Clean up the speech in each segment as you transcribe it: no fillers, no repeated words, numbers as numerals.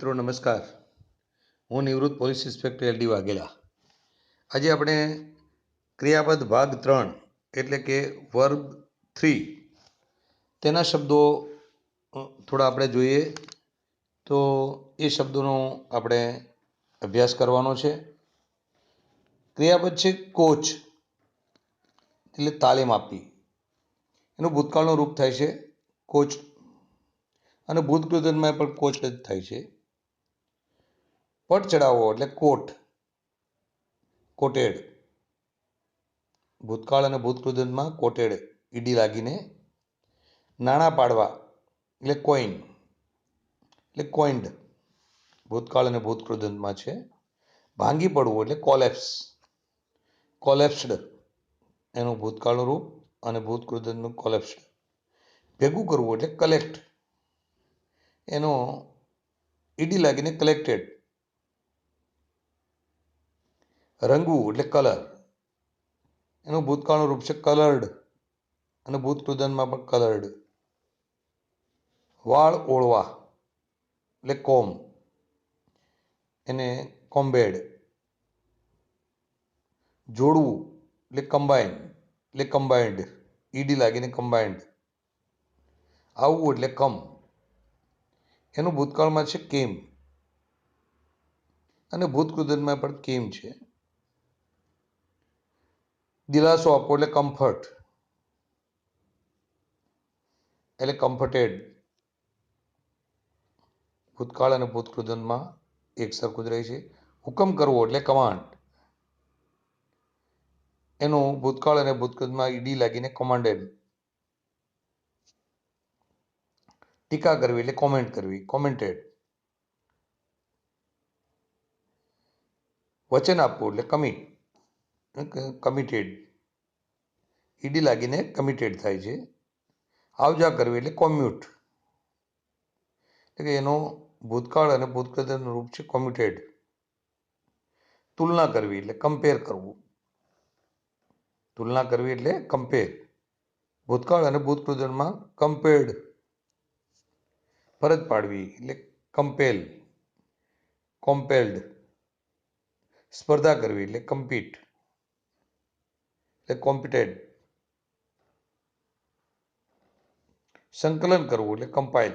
મિત્રો નમસ્કાર. હું નિવૃત્ત પોલીસ ઇન્સ્પેક્ટર LD વાઘેલા. આજે આપણે ક્રિયાપદ ભાગ 3 એટલે કે વર્બ 3 તેના શબ્દો થોડા આપણે જોઈએ. તો એ શબ્દોનો આપણે અભ્યાસ કરવાનો છે. ક્રિયાપદ છે કોચ, એટલે તાલીમ આપવી. એનું ભૂતકાળનું રૂપ થાય છે કોચ, અને ભૂતકૃદનમાં પણ કોચ જ થાય છે. પટ ચડાવવો એટલે કોટ, કોટેડ. ભૂતકાળ અને ભૂતકૃદનમાં કોટેડ ઈડી લાગીને. નાણાં પાડવા એટલે કોઈન, એટલે કોઇન્ડ, ભૂતકાળ અને ભૂતકૃદનમાં છે. ભાંગી પડવું એટલે કોલેપ્સ, કોલેપ્સ્ડ એનું ભૂતકાળનું રૂપ અને ભૂતકૃદનું કોલેપ્સ્ડ. ભેગું કરવું એટલે કલેક્ટ, એનો ઈડી લાગીને કલેક્ટેડ. રંગવું એટલે કલર, એનું ભૂતકાળનું રૂપ છે કલર્ડ અને ભૂતકૃદનમાં પણ કલર્ડ. વાળ ઓળવા એટલે કોમ, એને કોમ્બેડ. જોડવું એટલે કમ્બાઇન, એટલે કમ્બાઇન્ડ, ઈડી લાગીને કમ્બાઇન્ડ. આવવું એટલે કમ, એનું ભૂતકાળમાં છે કેમ અને ભૂતકૃદનમાં પણ કેમ છે. દિલાસો આપવો એટલે કમ્ફર્ટ, એટલે કમ્ફર્ટેડ. ભૂતકાળ અને ભૂતકૃદનમાં એક સરખું જ રહે છે. હુકમ કરવો એટલે કમાન્ડ, એનું ભૂતકાળ અને ભૂતકૃદમાં ઈડી લાગીને કોમાન્ડેડ. ટીકા કરવી એટલે કોમેન્ટ કરવી, કોમેન્ટેડ. વચન આપવું એટલે કમિટ, કમિટેડ, ઈડી લાગીને કમિટેડ થાય છે. આવજા કરવી એટલે કોમ્યુટ, એટલે કે એનો ભૂતકાળ અને ભૂતકૃદનું રૂપ છે કોમ્યુટેડ. તુલના કરવી એટલે કમ્પેર કરવું, તુલના કરવી એટલે કમ્પેર, ભૂતકાળ અને ભૂતકૃદમાં કમ્પેર્ડ. ફરજ પાડવી એટલે કમ્પેલ, કોમ્પેલ્ડ. સ્પર્ધા કરવી એટલે કમ્પીટ, એટલે કોમ્પિટેડ. સંકલન કરવું એટલે કમ્પાઇલ,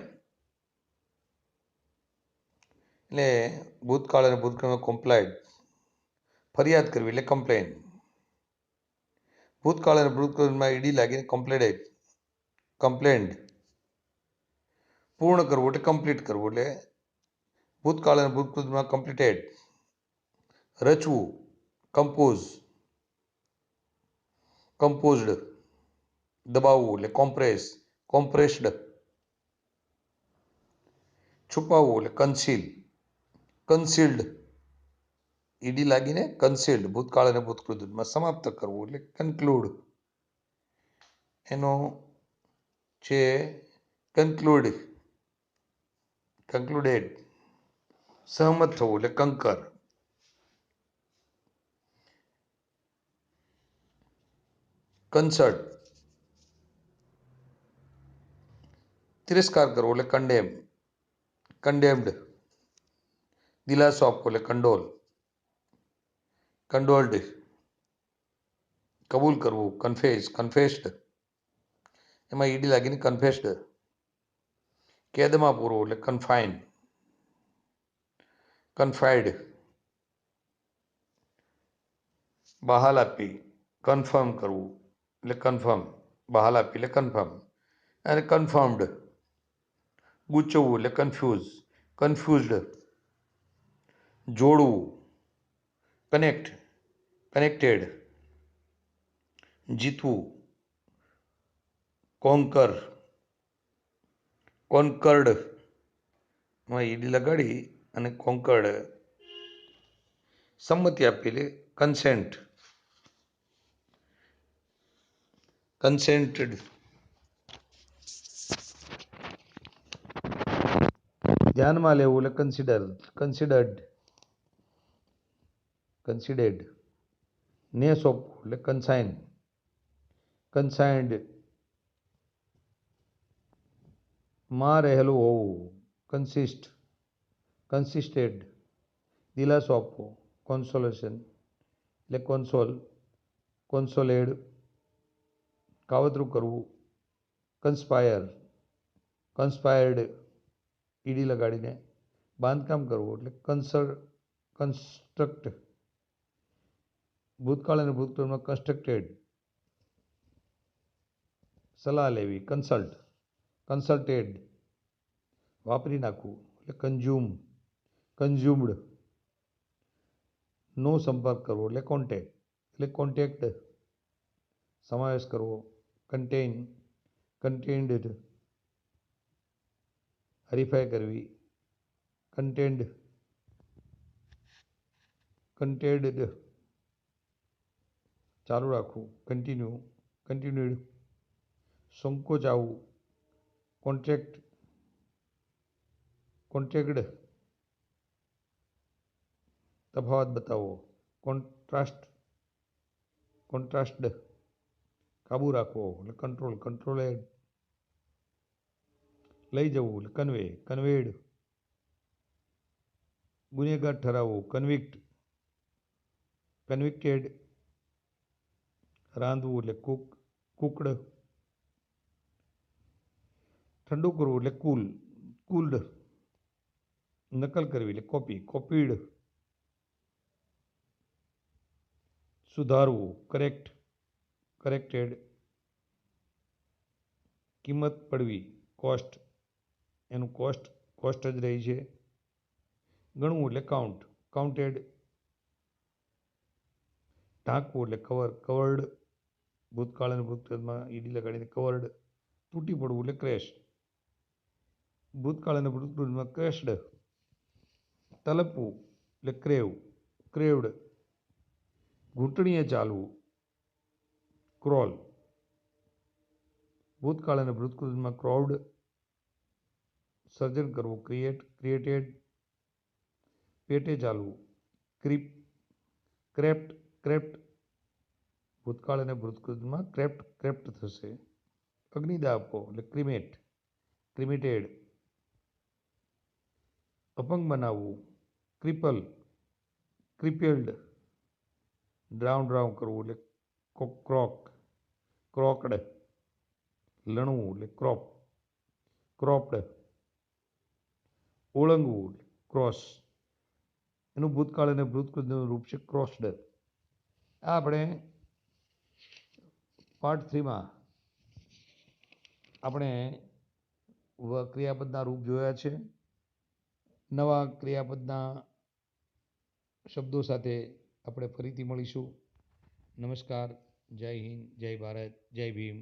એટલે ભૂતકાળ અને ભૂતકાળમાં કોમ્પ્લાઇડ. ફરિયાદ કરવી એટલે કમ્પ્લેન, ભૂતકાળ અને ભૂતકાળમાં ઈડી લાગીને કમ્પ્લેડેડ, કમ્પ્લેન્ડ. પૂર્ણ કરવું એટલે કમ્પ્લીટ કરવું, એટલે ભૂતકાળ અને ભૂતકાળમાં કમ્પ્લીટેડ. રચવું કમ્પોઝ, કમ્પોઝડ. દબાવવું એટલે કોમ્પ્રેસ, કોમ્પ્રેસ્ડ. છુપાવવું એટલે કન્સીલ, કન્સીલ્ડ, ઈડી લાગીને કન્સીલ્ડ, ભૂતકાળ અને ભૂતકૃદમાં. સમાપ્ત કરવું એટલે કન્ક્લુડ, એનો છે કન્ક્લુડ, કન્ક્લુડેડ. સહમત થવું એટલે કંકર. કન્સર્ટ, તિરસ્કાર કરવો એટલે કન્ડેમ, કન્ડેમ્ડ. દિલાસો આપવો એટલે કંડોલ, કંડોલ્ડ. કબૂલ કરવું કન્ફેસ, કન્ફેસ્ડ, એમાં ઈડી લાગીને કન્ફેસ્ડ. કેદમાં પૂરવું એટલે કન્ફાઇન, કન્ફાઇડ. બહાલ આપી કન્ફર્મ કરવું એટલે કન્ફર્મ, બહાલ આપી એટલે કન્ફર્મ, અને કન્ફર્મ્ડ. ગૂંચવવું એટલે કન્ફ્યુઝ, કન્ફ્યુઝડ. જોડવું કનેક્ટ, કનેક્ટેડ. જીતવું કોન્કર, કોન્કર્ડ, માં ઈડી લગાડી અને કોન્કર્ડ. સંમતિ આપી એટલે કન્સેન્ટ, કન્સેન્ટેડ. ધ્યાનમાં લેવું એટલે કન્સિડર, કન્સિડર્ડ, કન્સિડેડ. ને સોંપવું એટલે કન્સાઇન, કન્સાઇન્ડ. માં રહેલું હોવું કન્સિસ્ટ, કન્સિસ્ટેડ, દિલાસો આપવો. કોન્સોલેશન એટલે કોન્સોલ, કોન્સોલેડ, કાવતરું કરવું. કન્સ્પાયર, કન્સ્પાયર્ડ, ઈડી લગાડીને. બાંધકામ કરવું એટલે કન્સ્ટ્રક્ટ, ભૂતકાળ અને ભૂતકાળમાં કન્સ્ટ્રક્ટેડ. સલાહ લેવી, કન્સલ્ટ, કન્સલ્ટેડ, વાપરી નાખવું એટલે કન્ઝ્યુમ, કન્ઝ્યુમ્ડ. નો સંપર્ક કરવો એટલે કોન્ટેક્ટ, એટલે કોન્ટેક્ટ. સમાવેશ કરવો, કન્ટેઇન, કન્ટેન્ડ. હરીફાઈ કરવી, કન્ટેન્ડ, કન્ટેન્ડ. ચાલુ રાખવું, કન્ટિન્યુ, કન્ટિન્યુડ. સંકોચ આવવું, કોન્ટ્રેક્ટ, કોન્ટ્રેક્ડ. તફાવત બતાવવો, કોન્ટ્રાસ્ટ, કોન્ટ્રાસ્ટડ. કાબુ રાખવો એટલે કંટ્રોલ, કંટ્રોલેડ. લઈ જવું એટલે કન્વે, કન્વેડ. ગુનેગાર ઠરાવવું, કન્વિક્ટ, કન્વિક્ટેડ. રાંધવું એટલે કુકડ. ઠંડુ કરવું એટલે કુલ, કુલ્ડ. નકલ કરવી એટલે કોપી, કોપીડ. સુધારવું, કરેક્ટ, કરેક્ટેડ. કિંમત પડવી, કોસ્ટ, એનું કોસ્ટ જ રહી છે. ગણવું એટલે કાઉન્ટ, કાઉન્ટેડ. ઢાંકવું એટલે કવર, કવર્ડ. ભૂતકાળ અને ભૂતકાળમાં ઈડી લગાડીને કવર્ડ. તૂટી પડવું એટલે ક્રેશ, ભૂતકાળ અને ભૂતકાળમાં ક્રેશ્ડ. તલપવું એટલે ક્રેવ, ક્રેવ્ડ. ઘૂંટણીએ ચાલવું, ક્રોલ, ભૂતકાળ અને ભૂતકાળમાં ક્રાઉડ. સર્જન કરવું, ક્રિએટ, ક્રિએટેડ. પેટે ચાલવું, ક્રેપ્ટ, ક્રેપ્ટ. ભૂતકાળ અને ભૂતકાળમાં ક્રેપ્ટ, ક્રેપ્ટ થશે. અગ્નિદાહ આપવો એટલે ક્રિમેટ, ક્રિમેટેડ. અપંગ બનાવવું, ક્રિપલ, ક્રિપેલ્ડ. ડ્રાઉન કરવું એટલે ક્રોકડ. લણવું એટલે ક્રોપ્ડ. ઓળંગવું એટલે ક્રોસ, એનું ભૂતકાળ અને ભૂતકાળનું રૂપ છે ક્રોસ્ડ. આ આપણે પાર્ટ 3માં આપણે ક્રિયાપદના રૂપ જોયા છે. નવા ક્રિયાપદના શબ્દો સાથે આપણે ફરીથી મળીશું. નમસ્કાર, જય હિન્દ, જય ભારત, જય ભીમ.